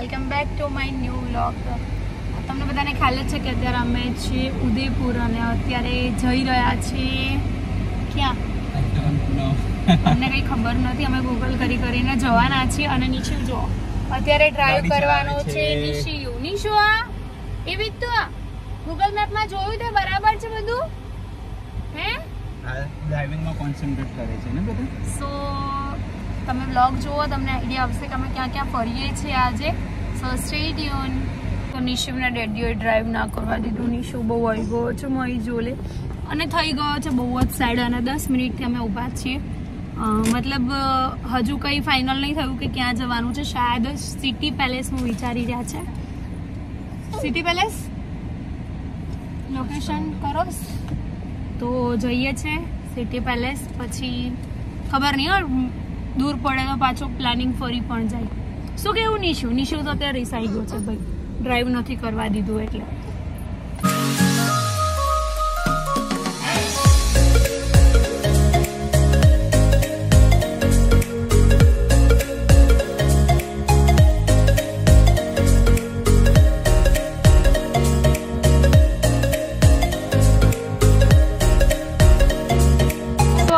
Welcome back to my new vlog. તમને બધાને ખ્યાલ જ છે કે અત્યારે અમે છીએ ઉદયપુર અને અત્યારે જઈ રહ્યા છીએ ક્યાં અમને કંઈ ખબર નથી। અમે ગૂગલ કરીને જવાના છીએ અને નિશુ જો અત્યારે ડ્રાઈવ કરવાનો છે। નિશુ આ એવી તો ગૂગલ મેપમાં જોયું તે બરાબર છે બધું હે ડ્રાઇવિંગમાં કોન્સન્ટ્રેટ કરે છે ને બધું। સો તમે વ્લોગ જુઓ તમને આઈડિયા આવશે કે અમે ક્યાં ક્યાં ફરીએ છીએ આજે। સો સ્ટે ટ્યુન। તો નિશુના ડેડીઓએ ડ્રાઈવ ના કરવા દીધું। નિશુ બહુ આવી ગયો છે મહી જોલે અને થઈ ગયો છે બહુ જ સાઈડ અને 10 મિનિટથી અમે ઊભા છીએ। મતલબ હજુ કંઈ ફાઇનલ નહીં થયું કે ક્યાં જવાનું છે। શાયદ સિટી પેલેસનું વિચારી રહ્યા છે। સિટી પેલેસ લોકેશન કરો તો જઈએ છે સિટી પેલેસ। પછી ખબર નહીં दूर पड़े तो पाछो प्लानिंग फरी पण जाए। શું કેવું નિશુ તો અત્યારે રિસાઈ ગયો છે ભાઈ ડ્રાઈવ નથી કરવા દીધું એટલે।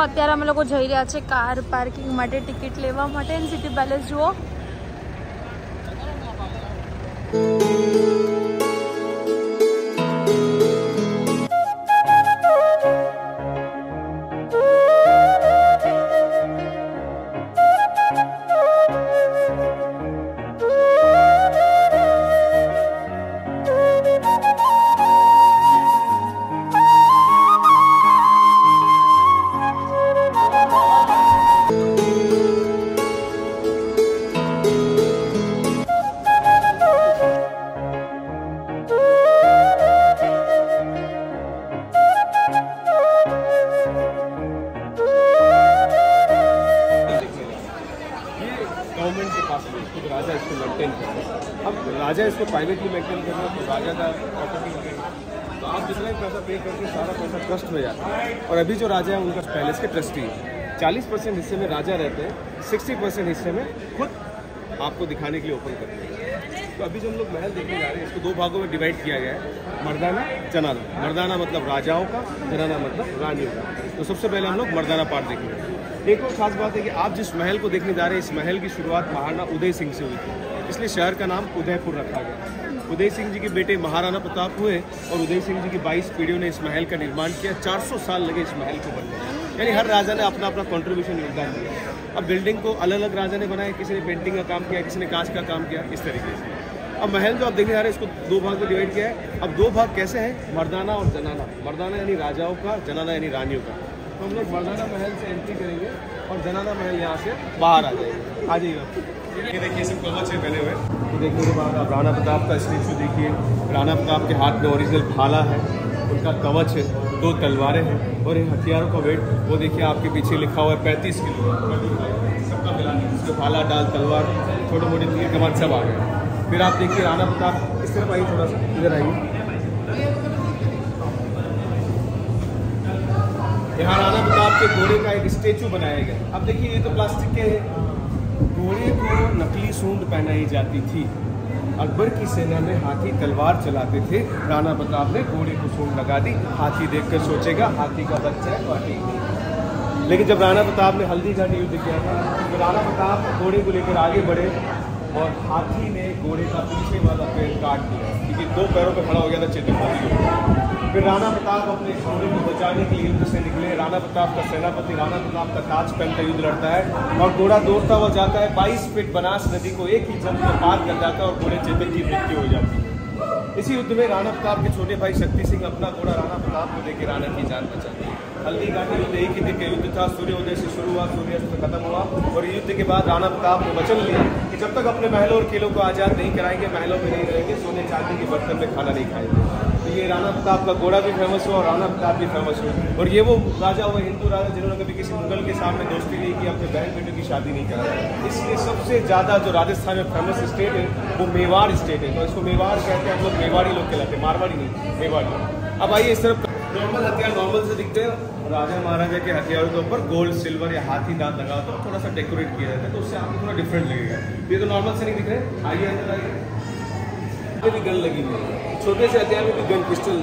અત્યારે અમે લોકો જઈ રહ્યા છે કાર પાર્કિંગ માટે ટિકિટ લેવા માટે। સિટી પેલેસ જુઓ गवर्नमेंट के पास में खुद राजा इसको मेंटेन कर रहे हैं। अब राजा इसको प्राइवेटली मेंटेन कर रहा है तो राजा का प्रॉपर्टी तो आप जितना ही पैसा पे करके सारा पैसा ट्रस्ट में जाता है। और अभी जो राजा है उनका पैलेस के ट्रस्टी है। 40% हिस्से में राजा रहते हैं, 60% हिस्से में खुद आपको दिखाने के लिए ओपन करते हैं। तो अभी जो हम लोग महल देखने जा रहे हैं इसको 2 भागों में डिवाइड किया गया है, मर्दाना जनाना। मर्दाना मतलब राजाओं का, जनाना मतलब रानियों का। तो सबसे पहले हम लोग मर्दाना पार्ट देखेंगे। एक और खास बात है कि आप जिस महल को देखने जा रहे हैं इस महल की शुरुआत महाराणा उदय सिंह से हुई थी, इसलिए शहर का नाम उदयपुर रखा गया। उदय सिंह जी के बेटे महाराणा प्रताप हुए और उदय सिंह जी की 22 पीढ़ियों ने इस महल का निर्माण किया। 400 साल लगे इस महल को बनने, यानी हर राजा ने अपना अपना कंट्रीब्यूशन योगदान दिया। अब बिल्डिंग को अलग अलग राजा ने बनाया, किसी ने पेंटिंग का काम किया, किसी ने कांच का काम किया, इस तरीके से। अब महल जो आप देखने जा रहे हैं इसको 2 भाग में डिवाइड किया है। अब 2 भाग कैसे हैं, मर्दाना और जनाना। मर्दाना यानी राजाओं का, जनाना यानी रानियों का। तो हम लोग मर्दाना महल से एंट्री करेंगे और जनाना महल यहाँ से बाहर आ जाएंगे। आ जाइए ये देखिए सब कवच है पहने हुए। तो देखने के बाद आप राणा प्रताप का स्टेचू देखिए। राणा प्रताप के हाथ में ओरिजिनल भाला है, उनका कवच है, 2 तलवारें हैं और इन हथियारों का वेट वो देखिए आपके पीछे लिखा हुआ है 35 किलो। सबका मिला इसमें भाला, डाल, तलवार, छोटे मोटे तीर कमान सब आ गए। फिर आप देखिए राणा प्रताप इस तरफ आइए, थोड़ा सा इधर आइए। यहाँ राणा प्रताप के घोड़े का एक स्टेचू बनाया गया। अब देखिए ये तो प्लास्टिक के घोड़े को नकली सूंड पहनाई जाती थी। अकबर की सेना में हाथी तलवार चलाते थे, राणा प्रताप ने घोड़े को सूंड लगा दी। हाथी देखकर सोचेगा हाथी का बच्चा है पार्टी। लेकिन जब राणा प्रताप ने हल्दी घाटी युद्ध किया था तो राणा प्रताप घोड़े को लेकर आगे बढ़े और हाथी ने घोड़े का पीछे वाला पैर काट दिया, क्योंकि 2 पैरों पर खड़ा हो गया था चित्रकोट। फिर राणा प्रताप अपने घोड़े को बचाने के लिए युद्ध से निकले। राणा प्रताप का सेनापति राणा प्रताप का ताज पहनकर युद्ध लड़ता है और घोड़ा दौड़ता हुआ जाता है। 22 फीट बनास नदी को एक ही जंप में पार कर जाता है और घोड़े चेतक की मृत्यु हो जाती है। इसी युद्ध में राणा प्रताप के छोटे भाई शक्ति सिंह अपना घोड़ा राणा प्रताप को देकर राणा की जान बचाते हैं। हल्दी घाटी युद्ध एक ही दिन का युद्ध था। सूर्योदय से शुरू हुआ, सूर्यास्त से खत्म हुआ। और युद्ध के बाद राणा प्रताप ने वचन लिया कि जब तक अपने महलों और किलों को आज़ाद नहीं कराएंगे, महलों में नहीं रहेंगे, सोने चांदी के बर्तन में खाना नहीं खाएंगे। तो ये राणा प्रताप का घोड़ा भी फेमस हुआ और राणा प्रताप भी फेमस हुआ। और ये वो राजा हुए हिंदू राजा जिन्होंने कभी किसी मुगल के सामने दोस्ती नहीं की, अपने बहन बेटों की शादी नहीं कराई। इसलिए सबसे ज़्यादा जो राजस्थान में फेमस स्टेट है वो मेवाड़ स्टेट है। तो इसको मेवाड़ कहते हैं, हम लोग मेवाड़ी लोग कहलाते हैं, मारवाड़ी नहीं, मेवाड़ी। अब आइए इस तरफ नॉर्मल हथियार नॉर्मल से दिखते हैं, राजा महाराजा के हथियारों के ऊपर गोल्ड सिल्वर या हाथी दांत लगा होता है, थोड़ा सा डेकोरेट किया जाता है, तो उससे आपको थोड़ा डिफरेंट लगेगा। ये तो नॉर्मल से नहीं दिख रहे। आइए अंदर आइए। ये भी गन लगी हुई है, छोटे से हथियार में भी गन पिस्टल,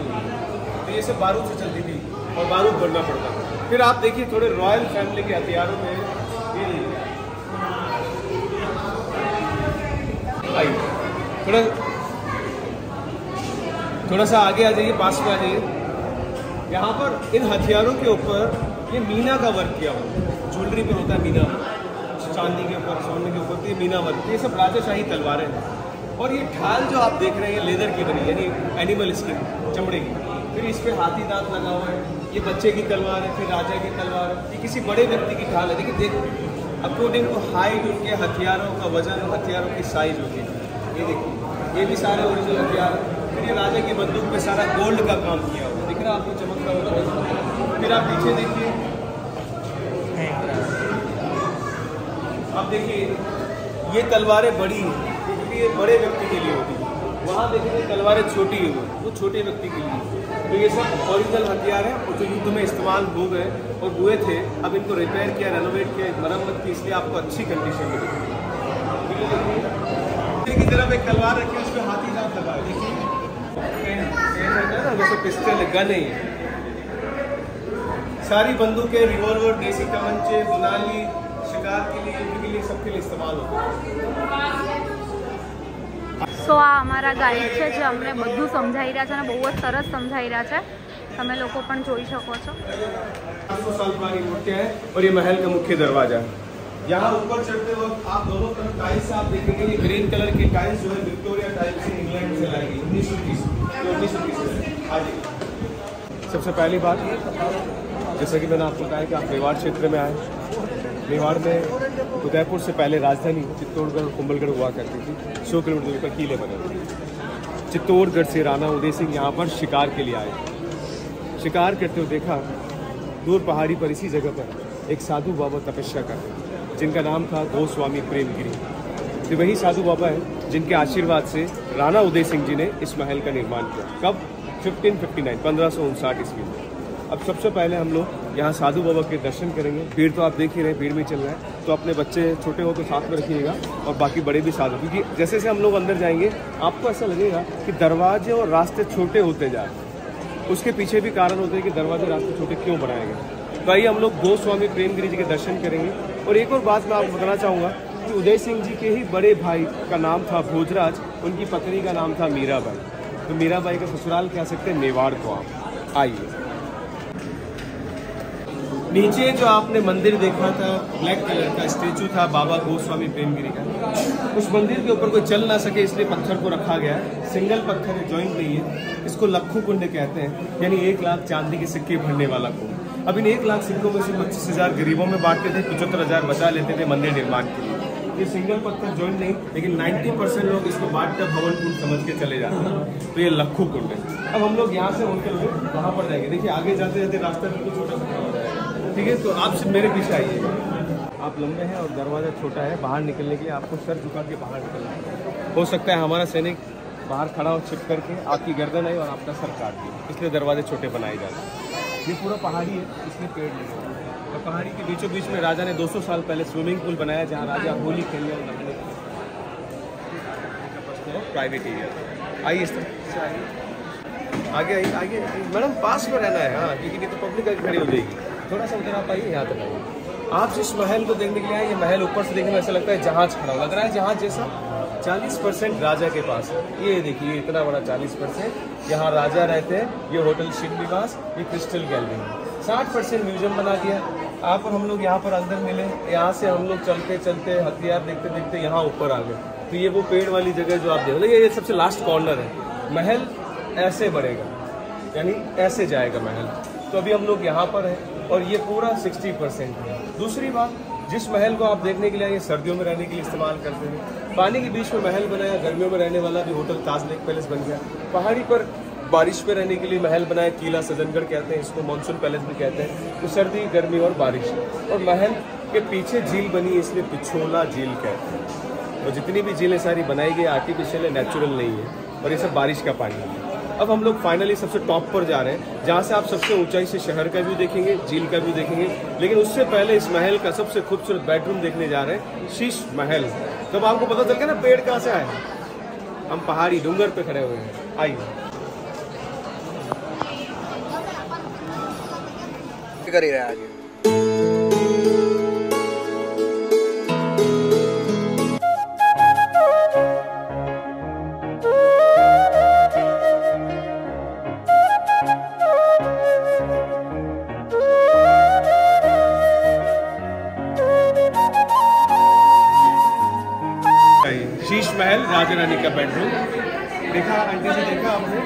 तो ये सब बारूद से चलती थी और बारूद भरना पड़ता था। फिर आप देखिए थोड़े रॉयल फैमिली के हथियारों में ये आइए, थोड़ा सा आगे आ जाइए, पास में आ जाइए। यहाँ पर इन हथियारों के ऊपर ये मीना का वर्क किया हुआ, ज्वेलरी पर होता है मीना, चांदी के ऊपर सोने के ऊपर, तो ये मीना वर्क, ये सब राजाशाही तलवारें हैं। और ये ढाल जो आप देख रहे हैं लेदर की बनी, यानी एनिमल स्किन, चमड़े की, फिर इस पर हाथी दांत लगा हुआ है, ये बच्चे की तलवार है, फिर राजा की तलवार है, ये किसी बड़े व्यक्ति की ढाल है। देखिए देख अकॉर्डिंग टू हाइट उनके हथियारों का वजन, हथियारों की साइज होती है। ये देखिए ये भी सारे ओरिजिनल हथियार हैं। फिर ये राजा की बंदूक पे सारा गोल्ड का काम किया हुआ दिख रहा है आपको, चमकता हुआ। फिर आप पीछे देखिए, अब देखिए ये तलवारें बड़ी हैं क्योंकि ये बड़े व्यक्ति के लिए होती है, वहाँ देखेंगे तलवारें छोटी है, वो छोटे व्यक्ति के लिए। तो ये सब ओरिजिनल हथियार हैं और जो युद्ध में इस्तेमाल हो गए और हुए थे, अब इनको रिपेयर किया, रेनोवेट किया, मरम्मत की, इसलिए आपको अच्छी कंडीशन मिलेगी। की तरफ एक तलवार रखी है, उस पर हाथी दांत लगा है, देखिए ना, जैसे पिस्टल गन है। सारी बंदूकें, रिवॉल्वर, देसी तमंचे, बुनाली, शिकार के लिए, युद्ध के लिए, सबके लिए इस्तेमाल होता है। सो आ हमारा गाइड है जो अमने બધું સમજાઈ રહ્યા છે અને બહુ જ સરસ સમજાઈ રહ્યા છે, તમે લોકો પણ જોઈ શકો છો। 500 साल पुरानी मूर्तियां हैं और ये महल का मुख्य दरवाजा है। यहाँ ऊपर चढ़ते वक्त आप दोनों तरफ टाइल्स आप देखेंगे, ये ग्रीन कलर की टाइल्स जो है विक्टोरिया टाइल्स से इंग्लैंड से लाई गई 1930 आज। सबसे पहली बात, जैसा कि मैंने आपको कहा कि आप मेवाड़ क्षेत्र में आए, मेवाड़ में उदयपुर से पहले राजधानी चित्तौड़गढ़ और कुंभलगढ़ हुआ करती थी। 100 किलोमीटर दूरी पर किले बने थे। चित्तौड़गढ़ से राणा उदय सिंह यहाँ पर शिकार के लिए आए, शिकार करते हुए देखा दूर पहाड़ी पर इसी जगह पर एक साधु बाबा तपस्या करते हैं, जिनका नाम था गोस्वामी प्रेमगिरी। तो वही साधु बाबा हैं जिनके आशीर्वाद से राणा उदय सिंह जी ने इस महल का निर्माण किया। कब? 1559 ईस्वी में। अब सबसे पहले हम लोग यहाँ साधु बाबा के दर्शन करेंगे। भीड़ तो आप देख ही रहे, भीड़ में चल रहा है, तो अपने बच्चे छोटे हो तो साथ में रखिएगा और बाकी बड़े भी साधु, क्योंकि जैसे जैसे हम लोग अंदर जाएंगे आपको ऐसा लगेगा कि दरवाजे और रास्ते छोटे होते जा रहे हैं। उसके पीछे भी कारण होते हैं कि दरवाजे रास्ते छोटे क्यों बनाए गए। तो आइए हम लोग गोस्वामी प्रेमगिरी जी के दर्शन करेंगे। और एक और बात मैं आपको बताना चाहूँगा कि उदय सिंह जी के ही बड़े भाई का नाम था भोजराज, उनकी पत्नी का नाम था मीराबाई। तो मीराबाई का ससुराल कह सकते हैं मेवाड़ को आप। आइए, नीचे जो आपने मंदिर देखा था ब्लैक कलर का स्टेचू था बाबा गोस्वामी प्रेमगिरी का, उस मंदिर के ऊपर कोई चल ना सके इसलिए पत्थर को रखा गया है। सिंगल पत्थर है, जॉइंट नहीं है। इसको लक्खू कुंड कहते हैं, यानी 1 लाख चांदी के सिक्के भरने वाला कुंड। अब इन 1 लाख सिक्कों में से 25,000 गरीबों में बांटते थे, 75,000 बचा लेते थे मंदिर निर्माण के लिए। ये सिंगल पत्थर जॉइंट नहीं, लेकिन 90% लोग इसको बांटकर भवन कुंड समझ के चले जाते हैं। तो ये लक्खू कुंड है। अब हम लोग यहाँ से होते हुए वहाँ पर जाएंगे। देखिए आगे जाते जाते रास्ता बिल्कुल छोटा छोटा हो रहा है, ठीक है। तो आप सिर्फ मेरे पीछे आइए। आप लंबे हैं और दरवाज़ा छोटा है, बाहर निकलने के लिए आपको सर झुका के बाहर निकलना है। हो सकता है हमारा सैनिक बाहर खड़ा हो छिप करके आपकी गर्दन आई और आपका सर काट दिया, इसलिए दरवाजे छोटे बनाए जाते हैं। ये पूरा पहाड़ी है, इसलिए पेड़ लगे हुए हैं। और पहाड़ी के बीचों बीच में राजा ने 200 साल पहले स्विमिंग पूल बनाया, जहाँ राजा होली खेलने और नहाने प्राइवेट एरिया। आइए इस तरह से आइए, आगे आइए, आगे मैडम पास में रहना है, हाँ, क्योंकि नहीं तो पब्लिक आगे खड़ी हो जाएगी। थोड़ा सा उधर आप आइए, यहाँ तक आइए। आप जिस महल को देखने के लिए आए, ये महल ऊपर से देखने में ऐसा लगता है जहाज खड़ा लग रहा है, जहाज जैसा। 40% राजा के पास है। ये देखिए इतना बड़ा 40% यहाँ राजा रहते हैं। ये होटल शिव निवास, ये क्रिस्टल गैलरी है। 60% म्यूजियम बना दिया। आप और हम लोग यहाँ पर अंदर मिले, यहाँ से हम लोग चलते चलते हथियार देखते देखते यहाँ ऊपर आ गए। तो ये वो पेड़ वाली जगह जो आप देख रहे हैं, ये सबसे लास्ट कॉर्नर है। महल ऐसे बढ़ेगा, यानी ऐसे जाएगा महल। तो अभी हम लोग यहाँ पर हैं और ये पूरा 60% है। दूसरी बात, जिस महल को आप देखने के लिए ये सर्दियों में रहने के लिए इस्तेमाल करते हैं। पानी के बीच में महल बनाया, गर्मियों में रहने वाला भी होटल ताज लेक पैलेस बन गया। पहाड़ी पर बारिश में रहने के लिए महल बनाया, किला सज्जनगढ़ कहते हैं इसको, मानसून पैलेस भी कहते हैं। तो सर्दी, गर्मी और बारिश। और महल के पीछे झील बनी है, इसलिए पिछोला झील कहते हैं। तो जितनी भी झीलें सारी बनाई गई आर्टिफिशियल है, नेचुरल नहीं है। और ये सब बारिश का पानी है। अब हम लोग फाइनली सबसे टॉप पर जा रहे हैं, जहाँ से आप सबसे ऊंचाई से शहर का व्यू देखेंगे, झील का व्यू देखेंगे। लेकिन उससे पहले इस महल का सबसे खूबसूरत बेडरूम देखने जा रहे हैं, शीश महल। तब आपको पता चल गया ना पेड़ कहाँ से आए। हम पहाड़ी डूंगर पे खड़े हुए हैं, आइए। कर ही रहा है आगे। शीश महल, राजा रानी का बेडरूम। देखा आंटी जी, देखा आपने?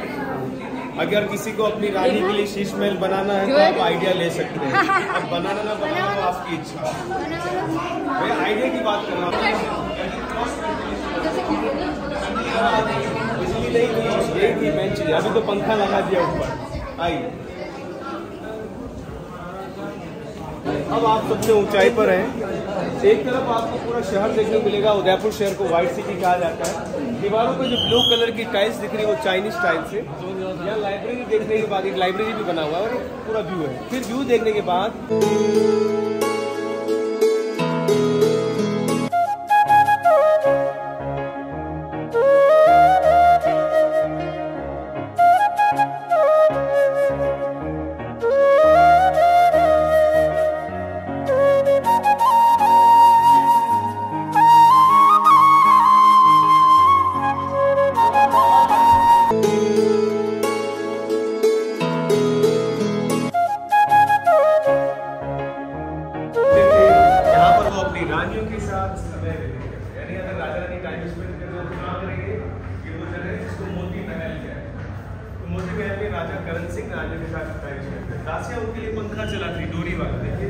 अगर किसी को अपनी रानी के लिए शीश महल बनाना है तो आप आइडिया ले सकते हैं। अब बनाना ना बनाना तो आपकी इच्छा। मैं आइडिया की बात कर रहा हूँ। बिजली नहीं, यही थी मेन चीज। अभी तो पंखा लगा दिया ऊपर। आइए, अब आप सबसे ऊंचाई पर हैं। एक तरफ आपको पूरा शहर देखने को मिलेगा। उदयपुर शहर को व्हाइट सिटी कहा जाता है। दीवारों पर जो ब्लू कलर की टाइल्स दिख रही है वो चाइनीज टाइल्स है। यहाँ लाइब्रेरी देखने के बाद एक लाइब्रेरी भी बना हुआ है और एक पूरा व्यू है। फिर व्यू देखने के बाद रानियों के साथ समय बिताएंगे। यानी अगर राजा रानी टाइम स्पेंड करना तो कहाँ करेंगे? कि वो जगह है जिसको मोती महल है। तो मोती महल में राजा करण सिंह राजा के साथ टाइम स्पेंड करते। दासियां उनके लिए पंखा चलाती, डोरी वाला। देखिए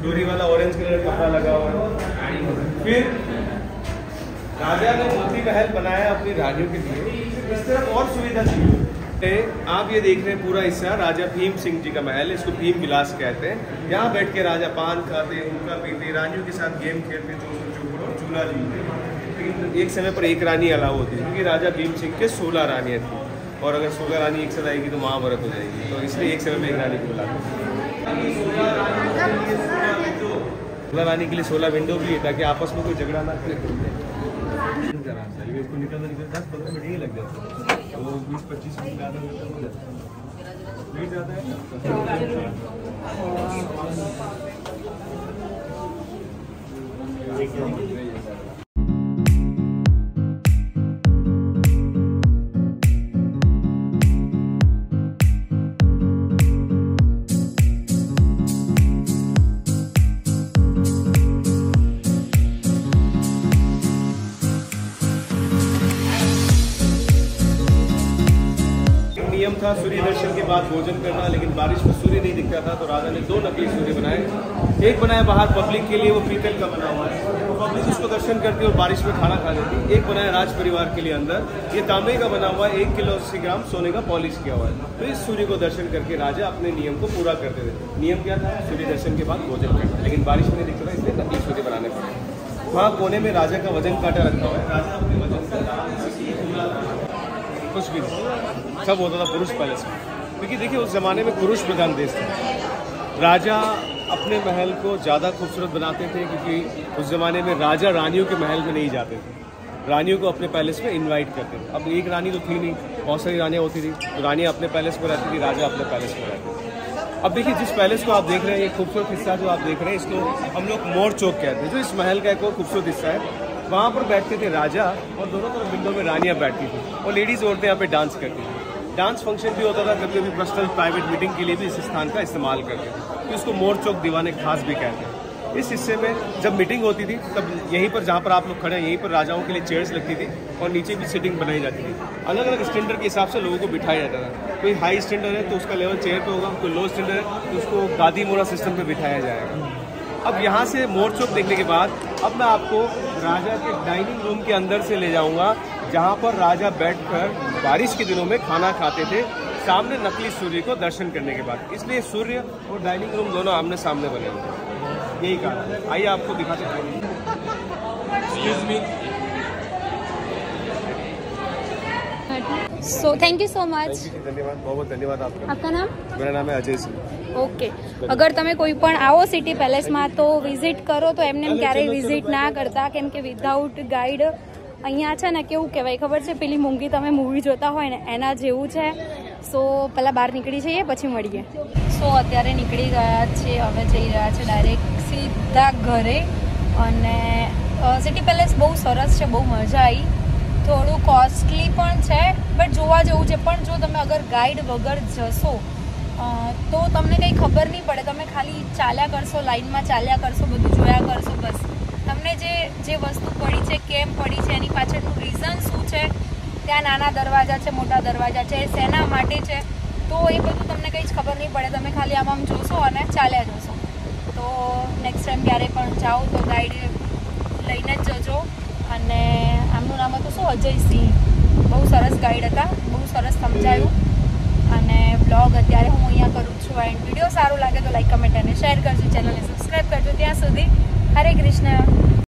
डोरी वाला ऑरेंज कलर का कपड़ा लगा हुआ है। फिर राजा ने मोती महल बनाया अपनी रानियों के लिए। इस तरफ और सुविधा थी। आप ये देख रहे हैं पूरा हिस्सा राजा भीम सिंह जी का महल है। इसको भीम विलास कहते हैं। यहाँ बैठ के राजा पान खाते, हुक्का पीते, रानियों के साथ गेम खेलते, झूला झूलते। एक समय पर एक रानी अलाउ होती है क्योंकि राजा भीम सिंह के 16 रानियाँ थी और अगर 16 रानी एक साथ आएगी तो महाभारत हो जाएगी। तो इसलिए एक समय में एक रानी को बुलाते हैं। 16 रानी के लिए 16 विंडो भी है ताकि आपस में कोई झगड़ा ना करे। इसको निकलने 10-15 मिनट ही लग जाता है। तो 20-25 मिनट ज़्यादा हो जाता है। नियम था सूर्य दर्शन के बाद भोजन करना, लेकिन बारिश में सूर्य नहीं दिखता था तो राजा ने 2 नकली सूर्य बनाए। एक बनाया बाहर पब्लिक के लिए, वो पीतल का बना हुआ है, तो पब्लिक उसको दर्शन करती है और बारिश में खाना खा लेती। एक बनाया राज परिवार के लिए अंदर, ये तांबे का बना हुआ है, 1 किलो 80 ग्राम सोने का पॉलिश किया हुआ है। तो इस सूर्य को दर्शन करके राजा अपने नियम को पूरा करते थे। नियम क्या था? सूर्य दर्शन के बाद भोजन करना, लेकिन बारिश में नहीं दिखता था इसलिए नकली सूर्य बनाने पड़े। वहाँ कोने में राजा का वजन काटा रखा हुआ है। राजा अपने वजन का कुछ भी नहीं, सब होता था पुरुष पैलेस में, क्योंकि देखिए उस ज़माने में पुरुष प्रधान देश था। राजा अपने महल को ज़्यादा खूबसूरत बनाते थे क्योंकि उस ज़माने में राजा रानियों के महल में नहीं जाते थे, रानियों को अपने पैलेस में इनवाइट करते थे। अब एक रानी तो थी नहीं, बहुत सारी रानियाँ होती थी, तो रानियाँ अपने पैलेस में रहती थी, राजा अपने पैलेस में रहते थे। अब देखिए जिस पैलेस को आप देख रहे हैं, ये खूबसूरत हिस्सा जो आप देख रहे हैं, इसको हम लोग मोर चौक कहते हैं। जो इस महल का एक खूबसूरत हिस्सा है, वहाँ पर बैठते थे राजा और दोनों तरफ विंडो में रानियाँ बैठती थी और लेडीज़ औरतें यहाँ पे डांस करती थी। डांस फंक्शन भी होता था, कभी कभी पर्सनल प्राइवेट मीटिंग के लिए भी इस स्थान का इस्तेमाल करते थे, तो इसको मोर चौक दीवाने खास भी कहते हैं। इस हिस्से में जब मीटिंग होती थी तब यहीं पर, जहाँ पर आप लोग खड़े हैं, यहीं पर राजाओं के लिए चेयर्स लगती थी और नीचे भी सीटिंग बनाई जाती थी। अलग अलग स्टैंडर्ड के हिसाब से लोगों को बिठाया जाता था। कोई हाई स्टैंडर्ड है तो उसका लेवल चेयर पे होगा, कोई लो स्टैंडर्ड है तो उसको गादी मोड़ा सिस्टम पे बिठाया जाएगा। अब यहाँ से मोर चौक देखने के बाद अब मैं आपको राजा के डाइनिंग रूम के अंदर से ले जाऊँगा, जहाँ पर राजा बैठकर बारिश के दिनों में खाना खाते थे, सामने नकली सूर्य को दर्शन करने के बाद। इसलिए सूर्य और डाइनिंग रूम दोनों आमने सामने बने हुए, यही कारण। आइए आपको दिखाते हैं। Excuse me. So thank you so much. धन्यवाद, बहुत बहुत धन्यवाद आपका. आपका नाम? मेरा नाम है अजय सिंह. ઓકે, અગર તમે કોઈ પણ આવો સિટી પેલેસમાં તો વિઝિટ કરો તો એમને ક્યારેય વિઝિટ ના કરતા, કેમ કે વિધાઉટ ગાઈડ અહીંયા છે ને કેવું કહેવાય ખબર છે, પેલી મૂંગી તમે મૂવી જોતા હોય ને એના જેવું છે. સો પહેલાં બહાર નીકળી જઈએ પછી મળીએ. સો અત્યારે નીકળી ગયા છે, હવે જઈ રહ્યા છે ડાયરેક્ટ સીધા ઘરે. અને સિટી પેલેસ બહુ સરસ છે, બહુ મજા આવી. થોડું કોસ્ટલી પણ છે બટ જોવા જેવું છે. પણ જો તમે અગર ગાઈડ વગર જશો તો તમને કંઈ ખબર નહીં પડે. તમે ખાલી ચાલ્યા કરશો, લાઈનમાં ચાલ્યા કરશો, બધું જોયા કરશો, બસ તમને જે વસ્તુ પડી છે, કેમ પડી છે, એની પાછળનું રીઝન શું છે, ત્યાં નાના દરવાજા છે, મોટા દરવાજા છે, શેના માટે છે, તો એ બધું તમને કંઈ જ ખબર નહીં પડે. તમે ખાલી આમ જોશો અને ચાલ્યા જશો. તો નેક્સ્ટ ટાઈમ ક્યારે પણ જાઓ તો ગાઈડ લઈને જ જજો. અને આમનું નામ હતું શું, અજયસિંહ. બહુ સરસ ગાઈડ હતા, બહુ સરસ સમજાયું. અને બ્લોગ અત્યારે હું અહીંયા કરું છું એન્ડ. વિડીયો સારો લાગે તો લાઈક, કમેન્ટ અને શેર કરજો. ચેનલને સબસ્ક્રાઈબ કરજો. ત્યાં સુધી હરે કૃષ્ણ.